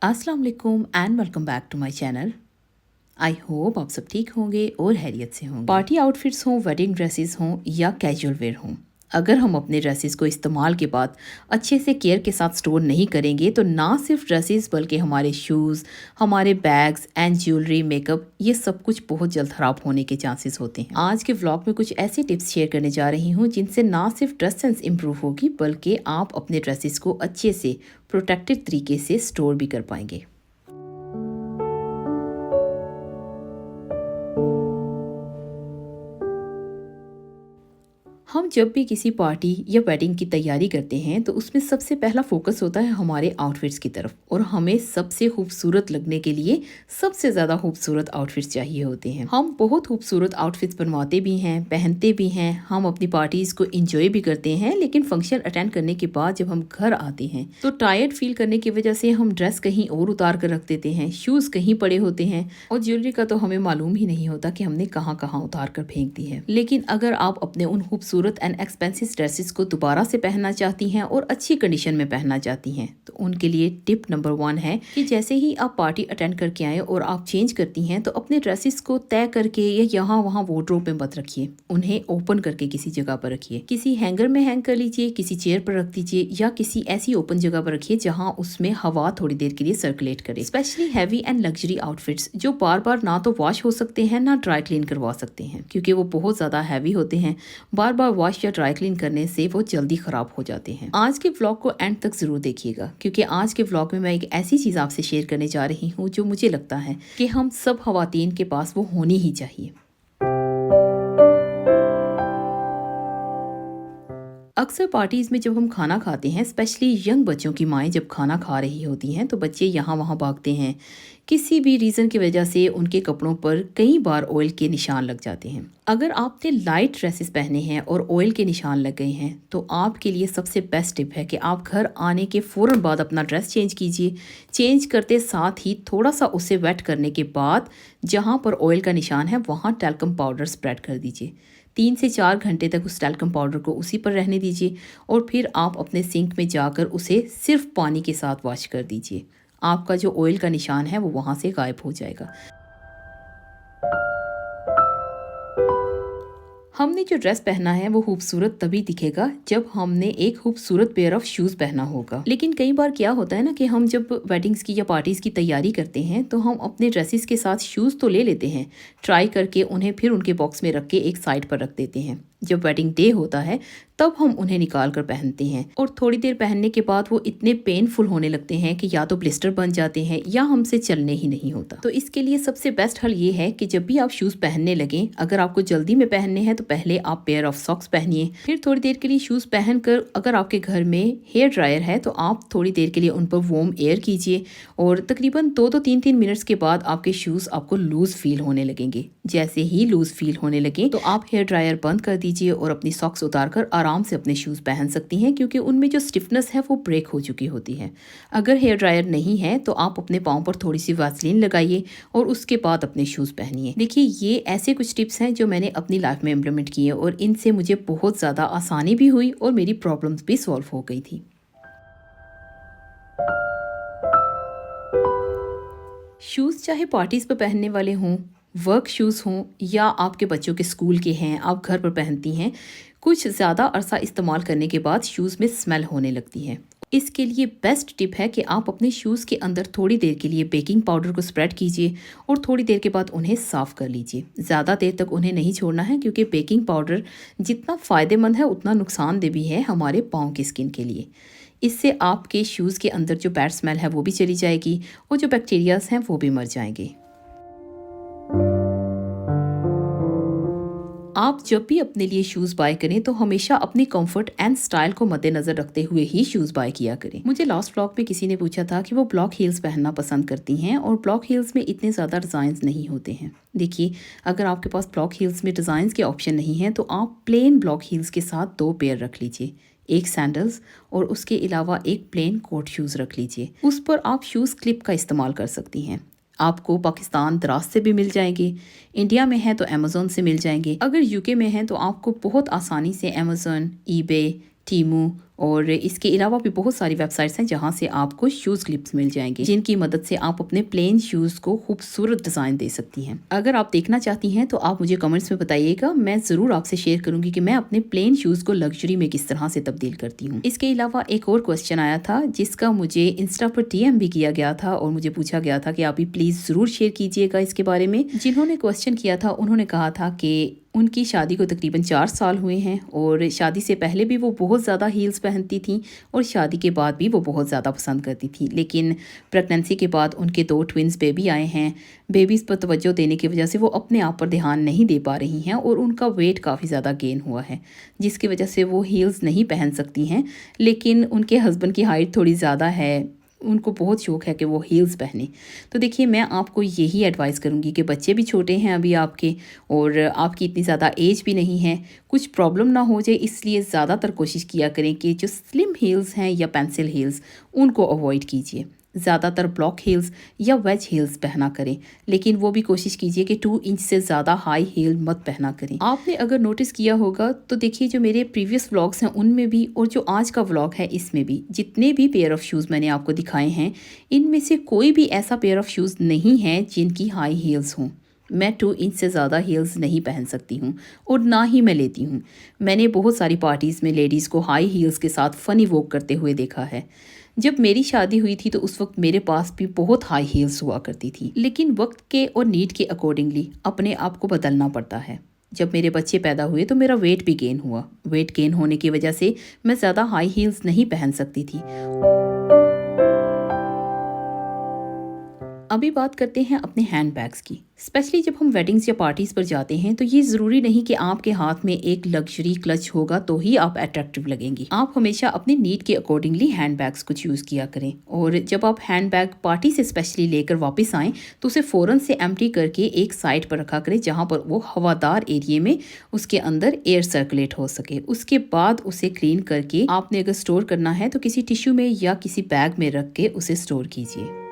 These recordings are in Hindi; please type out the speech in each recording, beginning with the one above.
अस्सलाम वालेकुम and welcome back to my channel. I hope आप सब ठीक होंगे और हैरियत से होंगे। पार्टी आउटफिट्स हों, वेडिंग ड्रेसेस हों या कैजुअल वेयर हों, अगर हम अपने ड्रेसेस को इस्तेमाल के बाद अच्छे से केयर के साथ स्टोर नहीं करेंगे तो ना सिर्फ ड्रेसेस बल्कि हमारे शूज़, हमारे बैग्स एंड ज्वेलरी, मेकअप, ये सब कुछ बहुत जल्द ख़राब होने के चांसेस होते हैं। आज के व्लॉग में कुछ ऐसे टिप्स शेयर करने जा रही हूँ जिनसे ना सिर्फ ड्रेस सेंस इम्प्रूव होगी बल्कि आप अपने ड्रेसेस को अच्छे से प्रोटेक्टेड तरीके से स्टोर भी कर पाएंगे। हम जब भी किसी पार्टी या वेडिंग की तैयारी करते हैं तो उसमें सबसे पहला फोकस होता है हमारे आउटफिट्स की तरफ, और हमें सबसे खूबसूरत लगने के लिए सबसे ज़्यादा खूबसूरत आउटफिट्स चाहिए होते हैं। हम बहुत खूबसूरत आउटफिट्स बनवाते भी हैं, पहनते भी हैं, हम अपनी पार्टीज़ को इंजॉय भी करते हैं, लेकिन फंक्शन अटेंड करने के बाद जब हम घर आते हैं तो टायर्ड फील करने की वजह से हम ड्रेस कहीं और उतार कर रख देते हैं, शूज़ कहीं पड़े होते हैं और ज्वेलरी का तो हमें मालूम ही नहीं होता कि हमने कहाँ कहाँ उतार कर फेंक दी है। लेकिन अगर आप अपने उन खूबसूरत एंड एक्सपेंसिव ड्रेसेस को दोबारा से पहनना चाहती हैं और अच्छी कंडीशन में पहनना चाहती हैं तो उनके लिए टिप नंबर 1 है कि जैसे ही आप पार्टी अटेंड करके आए और आप चेंज करती हैं तो अपने ड्रेसेस को तय करके या यहाँ वहाँ वार्डरोब में मत रखिए, उन्हें ओपन करके किसी जगह पर रखिए। किसी हैंगर में हैंग कर लीजिए, किसी चेयर पर रख दीजिए या किसी ऐसी ओपन जगह पर रखिए जहाँ उसमें हवा थोड़ी देर के लिए सर्कुलेट करे। Specially heavy and luxury outfits जो बार बार ना तो वॉश हो सकते हैं ना ड्राई क्लीन करवा सकते हैं, क्योंकि वो बहुत ज्यादा हैवी होते हैं। बार बार वॉश या ड्राई क्लीन करने से वो जल्दी खराब हो जाते हैं। आज के व्लॉग को एंड तक जरूर देखिएगा, क्योंकि आज के व्लॉग में मैं एक ऐसी चीज आपसे शेयर करने जा रही हूँ जो मुझे लगता है कि हम सब खवातीन के पास वो होनी ही चाहिए। अक्सर पार्टीज में जब हम खाना खाते हैं, स्पेशली यंग बच्चों की माएँ जब खाना खा रही होती हैं तो बच्चे यहाँ वहाँ भागते हैं। किसी भी रीज़न की वजह से उनके कपड़ों पर कई बार ऑयल के निशान लग जाते हैं। अगर आपने लाइट ड्रेसेस पहने हैं और ऑयल के निशान लग गए हैं तो आपके लिए सबसे बेस्ट टिप है कि आप घर आने के फ़ौरन बाद अपना ड्रेस चेंज कीजिए। चेंज करते साथ ही थोड़ा सा उसे वेट करने के बाद जहाँ पर ऑयल का निशान है वहाँ टैल्कम पाउडर स्प्रेड कर दीजिए। 3 से 4 घंटे तक उस टैल्कम पाउडर को उसी पर रहने दीजिए और फिर आप अपने सिंक में जाकर उसे सिर्फ पानी के साथ वॉश कर दीजिए। आपका जो ऑयल का निशान है वो वहाँ से गायब हो जाएगा। हमने जो ड्रेस पहना है वो खूबसूरत तभी दिखेगा जब हमने एक खूबसूरत पेयर ऑफ शूज़ पहना होगा। लेकिन कई बार क्या होता है ना कि हम जब वेडिंग्स की या पार्टीज़ की तैयारी करते हैं तो हम अपने ड्रेसेस के साथ शूज़ तो ले लेते हैं, ट्राई करके उन्हें फिर उनके बॉक्स में रख के एक साइड पर रख देते हैं। जब वेडिंग डे होता है तब हम उन्हें निकाल कर पहनते हैं और थोड़ी देर पहनने के बाद वो इतने पेनफुल होने लगते हैं कि या तो ब्लिस्टर बन जाते हैं या हमसे चलने ही नहीं होता। तो इसके लिए सबसे बेस्ट हल ये है कि जब भी आप शूज़ पहनने लगें, अगर आपको जल्दी में पहनने हैं तो पहले आप पेयर ऑफ सॉक्स पहनिए, फिर थोड़ी देर के लिए शूज़ पहनकर अगर आपके घर में हेयर ड्रायर है तो आप थोड़ी देर के लिए उन पर वार्म एयर कीजिए और तकरीबन 2-3 मिनट्स के बाद आपके शूज़ आपको लूज़ फील होने लगेंगे। जैसे ही लूज़ फील होने लगे तो आप हेयर ड्रायर बंद कर दीजिए और अपनी सॉक्स उतारकर आराम से अपने शूज़ पहन सकती हैं, क्योंकि उनमें जो स्टिफनेस है वो ब्रेक हो चुकी होती है। अगर हेयर ड्रायर नहीं है तो आप अपने पाँव पर थोड़ी सी वैसलीन लगाइए और उसके बाद अपने शूज़ पहनिए। देखिए, ये ऐसे कुछ टिप्स हैं जो मैंने अपनी लाइफ में इम्प्लीमेंट किए और इनसे मुझे बहुत ज़्यादा आसानी भी हुई और मेरी प्रॉब्लम्स भी सॉल्व हो गई थी। शूज़ चाहे पार्टीज़ पर पहनने वाले हों, वर्क शूज़ हों या आपके बच्चों के स्कूल के हैं, आप घर पर पहनती हैं, कुछ ज़्यादा अरसा इस्तेमाल करने के बाद शूज़ में स्मेल होने लगती है। इसके लिए बेस्ट टिप है कि आप अपने शूज़ के अंदर थोड़ी देर के लिए बेकिंग पाउडर को स्प्रेड कीजिए और थोड़ी देर के बाद उन्हें साफ़ कर लीजिए। ज़्यादा देर तक उन्हें नहीं छोड़ना है, क्योंकि बेकिंग पाउडर जितना फ़ायदेमंद है उतना नुकसानदेह भी है हमारे पाँव की स्किन के लिए। इससे आपके शूज़ के अंदर जो बैड स्मेल है वो भी चली जाएगी और जो बैक्टीरियाज हैं वो भी मर जाएंगे। आप जब भी अपने लिए शूज़ बाय करें तो हमेशा अपनी कंफर्ट एंड स्टाइल को मद्देनजर रखते हुए ही शूज़ बाय किया करें। मुझे लास्ट व्लॉग में किसी ने पूछा था कि वो ब्लॉक हील्स पहनना पसंद करती हैं और ब्लॉक हील्स में इतने ज़्यादा डिज़ाइंस नहीं होते हैं। देखिए, अगर आपके पास ब्लॉक हील्स में डिज़ाइंस के ऑप्शन नहीं हैं तो आप प्लेन ब्लॉक हील्स के साथ 2 पेयर रख लीजिए, एक सैंडल्स और उसके अलावा एक प्लेन कोट शूज़ रख लीजिए। उस पर आप शूज़ क्लिप का इस्तेमाल कर सकती हैं। आपको पाकिस्तान दराज से भी मिल जाएंगे, इंडिया में है तो अमेज़न से मिल जाएंगे, अगर यूके में है तो आपको बहुत आसानी से अमेज़न, ईबे, टीमू और इसके अलावा भी बहुत सारी वेबसाइट्स हैं जहां से आपको शूज़ क्लिप्स मिल जाएंगे, जिनकी मदद से आप अपने प्लेन शूज़ को खूबसूरत डिज़ाइन दे सकती हैं। अगर आप देखना चाहती हैं तो आप मुझे कमेंट्स में बताइएगा, मैं ज़रूर आपसे शेयर करूंगी कि मैं अपने प्लेन शूज़ को लग्जरी में किस तरह से तब्दील करती हूँ। इसके अलावा एक और क्वेश्चन आया था जिसका मुझे इंस्टा पर DM भी किया गया था और मुझे पूछा गया था कि आप भी प्लीज़ ज़रूर शेयर कीजिएगा इसके बारे में। जिन्होंने क्वेश्चन किया था उन्होंने कहा था कि उनकी शादी को तकरीबन 4 साल हुए हैं और शादी से पहले भी वो बहुत ज़्यादा हील्स पहनती थी और शादी के बाद भी वो बहुत ज़्यादा पसंद करती थी, लेकिन प्रेगनेंसी के बाद उनके 2 ट्विंस बेबी आए हैं। बेबीज़ पर तवज्जो देने की वजह से वो अपने आप पर ध्यान नहीं दे पा रही हैं और उनका वेट काफ़ी ज़्यादा गेन हुआ है, जिसकी वजह से वो हील्स नहीं पहन सकती हैं। लेकिन उनके हस्बैंड की हाइट थोड़ी ज़्यादा है, उनको बहुत शौक है कि वो हील्स पहने। तो देखिए, मैं आपको यही एडवाइस करूँगी कि बच्चे भी छोटे हैं अभी आपके और आपकी इतनी ज़्यादा एज भी नहीं है, कुछ प्रॉब्लम ना हो जाए, इसलिए ज़्यादातर कोशिश किया करें कि जो स्लिम हील्स हैं या पेंसिल हील्स उनको अवॉइड कीजिए। ज़्यादातर ब्लॉक हील्स या वेज हील्स पहना करें, लेकिन वो भी कोशिश कीजिए कि 2 इंच से ज़्यादा हाई हील मत पहना करें। आपने अगर नोटिस किया होगा तो देखिए, जो मेरे प्रीवियस व्लॉग्स हैं उनमें भी और जो आज का व्लॉग है इसमें भी जितने भी पेयर ऑफ शूज़ मैंने आपको दिखाए हैं, इनमें से कोई भी ऐसा पेयर ऑफ शूज़ नहीं है जिनकी हाई हील्स हों। मैं 2 इंच से ज़्यादा हील्स नहीं पहन सकती हूँ और ना ही मैं लेती हूँ। मैंने बहुत सारी पार्टीज़ में लेडीज़ को हाई हील्स के साथ फ़नी वॉक करते हुए देखा है। जब मेरी शादी हुई थी तो उस वक्त मेरे पास भी बहुत हाई हील्स हुआ करती थी, लेकिन वक्त के और नीड के अकॉर्डिंगली अपने आप को बदलना पड़ता है। जब मेरे बच्चे पैदा हुए तो मेरा वेट भी गेन हुआ। वेट गेन होने की वजह से मैं ज़्यादा हाई हील्स नहीं पहन सकती थी। अभी बात करते हैं अपने हैंड बैग्स की। स्पेशली जब हम वेडिंग्स या पार्टीज़ पर जाते हैं तो ये ज़रूरी नहीं कि आपके हाथ में एक लग्जरी क्लच होगा तो ही आप अट्रैक्टिव लगेंगी। आप हमेशा अपने नीड के अकॉर्डिंगली हैंड बैग्स को यूज़ किया करें और जब आप हैंड बैग पार्टी से स्पेशली लेकर वापस आएँ तो उसे फ़ौरन से एम्प्टी करके एक साइड पर रखा करें जहाँ पर वो हवादार एरिए में उसके अंदर एयर सर्कुलेट हो सके। उसके बाद उसे क्लीन करके आपने अगर स्टोर करना है तो किसी टिश्यू में या किसी बैग में रख के उसे स्टोर कीजिए।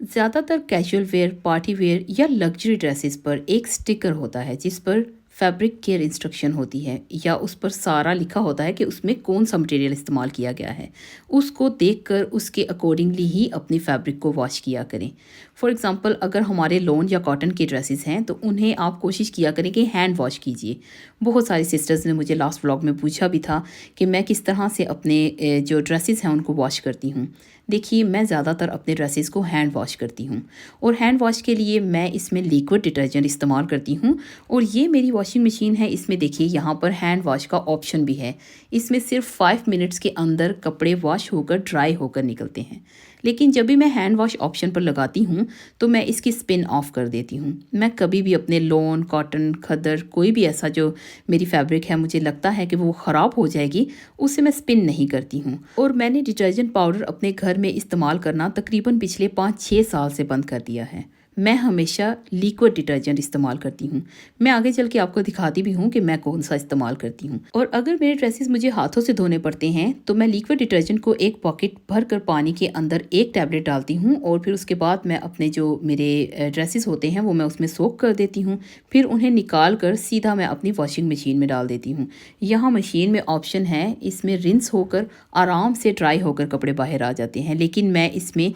ज़्यादातर कैजुअल वेयर, पार्टी वेयर या लग्जरी ड्रेसेस पर एक स्टिकर होता है जिस पर फैब्रिक केयर इंस्ट्रक्शन होती है या उस पर सारा लिखा होता है कि उसमें कौन सा मटेरियल इस्तेमाल किया गया है। उसको देखकर उसके अकॉर्डिंगली ही अपनी फैब्रिक को वॉश किया करें। फॉर एग्जांपल, अगर हमारे लॉन या कॉटन के ड्रेसेस हैं तो उन्हें आप कोशिश किया करें कि हैंड वॉश कीजिए। बहुत सारी सिस्टर्स ने मुझे लास्ट व्लॉग में पूछा भी था कि मैं किस तरह से अपने जो ड्रेसेस हैं उनको वॉश करती हूँ। देखिए, मैं ज़्यादातर अपने ड्रेसेस को हैंड वॉश करती हूँ और हैंड वॉश के लिए मैं इसमें लिक्विड डिटर्जेंट इस्तेमाल करती हूँ और ये मेरी वॉशिंग मशीन है। इसमें देखिए यहाँ पर हैंड वॉश का ऑप्शन भी है। इसमें सिर्फ 5 मिनट्स के अंदर कपड़े वॉश होकर ड्राई होकर निकलते हैं। लेकिन जब भी मैं हैंड वॉश ऑप्शन पर लगाती हूँ तो मैं इसकी स्पिन ऑफ कर देती हूँ। मैं कभी भी अपने लॉन, कॉटन, खद्दर, कोई भी ऐसा जो मेरी फैब्रिक है मुझे लगता है कि वो ख़राब हो जाएगी, उसे मैं स्पिन नहीं करती हूँ। और मैंने डिटर्जेंट पाउडर अपने घर में इस्तेमाल करना तकरीबन पिछले 5-6 साल से बंद कर दिया है। मैं हमेशा लिक्विड डिटर्जेंट इस्तेमाल करती हूँ। मैं आगे चल के आपको दिखाती भी हूँ कि मैं कौन सा इस्तेमाल करती हूँ। और अगर मेरे ड्रेसेस मुझे हाथों से धोने पड़ते हैं तो मैं लिक्विड डिटर्जेंट को एक पॉकेट भर कर पानी के अंदर एक टैबलेट डालती हूँ और फिर उसके बाद मैं अपने जो मेरे ड्रेसेस होते हैं वो मैं उसमें सोक कर देती हूँ। फिर उन्हें निकाल कर सीधा मैं अपनी वॉशिंग मशीन में डाल देती हूँ। यहाँ मशीन में ऑप्शन है, इसमें रिंस होकर आराम से ड्राई होकर कपड़े बाहर आ जाते हैं, लेकिन मैं इसमें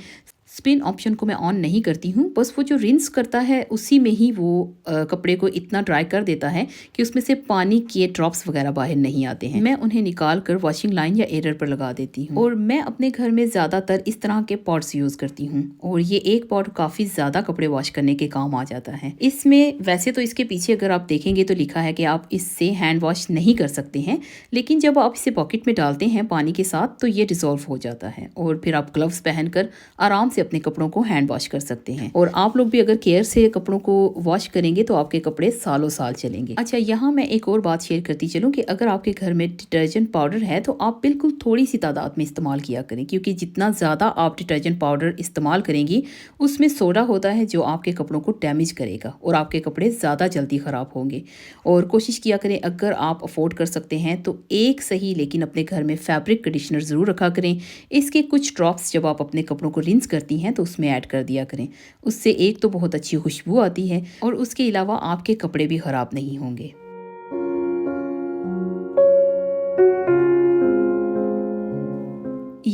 स्पिन ऑप्शन को मैं ऑन नहीं करती हूँ। बस वो जो रिंस करता है उसी में ही वो कपड़े को इतना ड्राई कर देता है कि उसमें से पानी के ड्रॉप्स वगैरह बाहर नहीं आते हैं। मैं उन्हें निकाल कर वॉशिंग लाइन या एरर पर लगा देती हूँ। और मैं अपने घर में ज़्यादातर इस तरह के पॉट्स यूज़ करती हूँ और ये एक पॉट काफ़ी ज़्यादा कपड़े वॉश करने के काम आ जाता है। इसमें वैसे तो इसके पीछे अगर आप देखेंगे तो लिखा है कि आप इससे हैंड वॉश नहीं कर सकते हैं, लेकिन जब आप इसे पॉकेट में डालते हैं पानी के साथ तो ये डिसॉल्व हो जाता है और फिर आप ग्लव्स पहनकर आराम से अपने कपड़ों को हैंड वॉश कर सकते हैं। और आप लोग भी अगर केयर से कपड़ों को वॉश करेंगे तो आपके कपड़े सालों साल चलेंगे। अच्छा, यहाँ मैं एक और बात शेयर करती चलूँ कि अगर आपके घर में डिटर्जेंट पाउडर है तो आप बिल्कुल थोड़ी सी तादाद में इस्तेमाल किया करें, क्योंकि जितना ज़्यादा आप डिटर्जेंट पाउडर इस्तेमाल करेंगी उसमें सोडा होता है जो आपके कपड़ों को डैमेज करेगा और आपके कपड़े ज़्यादा जल्दी ख़राब होंगे। और कोशिश किया करें, अगर आप अफोर्ड कर सकते हैं तो एक सही लेकिन अपने घर में फैब्रिक कंडीशनर ज़रूर रखा करें। इसके कुछ ड्रॉप्स जब आप अपने कपड़ों को रिंस करती हैं तो उसमें ऐड कर दिया करें। उससे एक तो बहुत अच्छी खुशबू आती है और उसके अलावा आपके कपड़े भी ख़राब नहीं होंगे।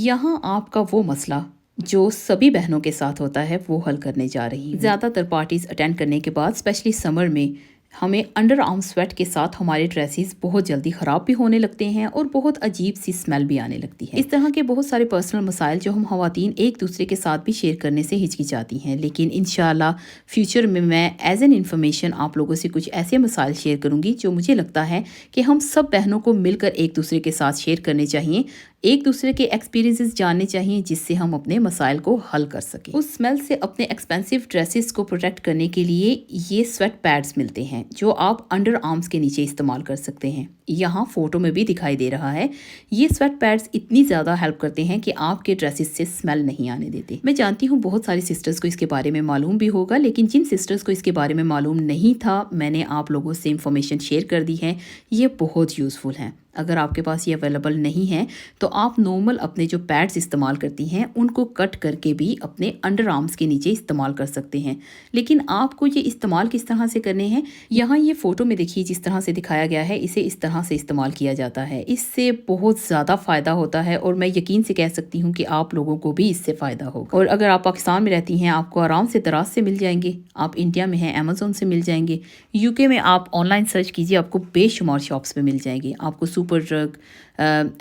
यहाँ आपका वो मसला जो सभी बहनों के साथ होता है वो हल करने जा रही हूँ। ज़्यादातर पार्टीज अटेंड करने के बाद स्पेशली समर में हमें अंडर आर्म स्वेट के साथ हमारे ड्रेसेस बहुत जल्दी ख़राब भी होने लगते हैं और बहुत अजीब सी स्मेल भी आने लगती है। इस तरह के बहुत सारे पर्सनल मसाइल जो हम ख़वातीन एक दूसरे के साथ भी शेयर करने से हिचकिचाती हैं, लेकिन इंशाल्लाह फ्यूचर में मैं एज एन इन्फॉर्मेशन आप लोगों से कुछ ऐसे मसाइल शेयर करूँगी जो मुझे लगता है कि हम सब बहनों को मिलकर एक दूसरे के साथ शेयर करने चाहिए, एक दूसरे के एक्सपीरियंसेस जानने चाहिए, जिससे हम अपने मसाइल को हल कर सकें। उस स्मेल से अपने एक्सपेंसिव ड्रेसेस को प्रोटेक्ट करने के लिए ये स्वेट पैड्स मिलते हैं जो आप अंडर आर्म्स के नीचे इस्तेमाल कर सकते हैं। यहाँ फोटो में भी दिखाई दे रहा है। ये स्वेट पैड्स इतनी ज़्यादा हेल्प करते हैं कि आपके ड्रेसेस से स्मेल नहीं आने देते। मैं जानती हूँ बहुत सारी सिस्टर्स को इसके बारे में मालूम भी होगा, लेकिन जिन सिस्टर्स को इसके बारे में मालूम नहीं था, मैंने आप लोगों से इंफॉर्मेशन शेयर कर दी है। ये बहुत यूज़फुल हैं। अगर आपके पास ये अवेलेबल नहीं है तो आप नॉर्मल अपने जो पैड्स इस्तेमाल करती हैं उनको कट करके भी अपने अंडर आर्म्स के नीचे इस्तेमाल कर सकते हैं। लेकिन आपको ये इस्तेमाल किस तरह से करने हैं, यहाँ ये फ़ोटो में देखिए जिस तरह से दिखाया गया है, इसे इस तरह से इस्तेमाल किया जाता है। इससे बहुत ज़्यादा फ़ायदा होता है और मैं यकीन से कह सकती हूँ कि आप लोगों को भी इससे फ़ायदा होगा। और अगर आप पाकिस्तान में रहती हैं, आपको आराम से दराज से मिल जाएंगे। आप इंडिया में हैं, अमेज़ोन से मिल जाएंगे। यूके में आप ऑनलाइन सर्च कीजिए, आपको बेशुमार शॉप्स में मिल जाएंगे। आपको super drug,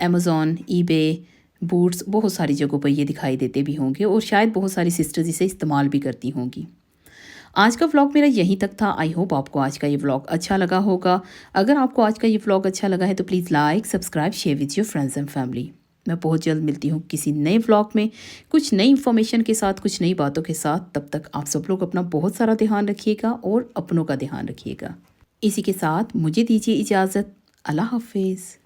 Amazon, eBay, boots, बहुत सारी जगहों पर ये दिखाई देते भी होंगे और शायद बहुत सारी सिस्टर्स इसे इस्तेमाल भी करती होंगी। आज का व्लॉग मेरा यहीं तक था। आई होप आपको आज का ये व्लॉग अच्छा लगा होगा। अगर आपको आज का ये व्लॉग अच्छा लगा है तो please like, subscribe, share with your friends and family. मैं बहुत जल्द मिलती हूँ किसी नए व्लॉग में, कुछ नई इन्फॉर्मेशन के साथ, कुछ नई बातों के साथ। तब तक आप सब लोग अपना बहुत सारा ध्यान रखिएगा और अपनों का ध्यान रखिएगा। इसी के साथ मुझे दीजिए इजाज़त। अल्लाह हाफिज़।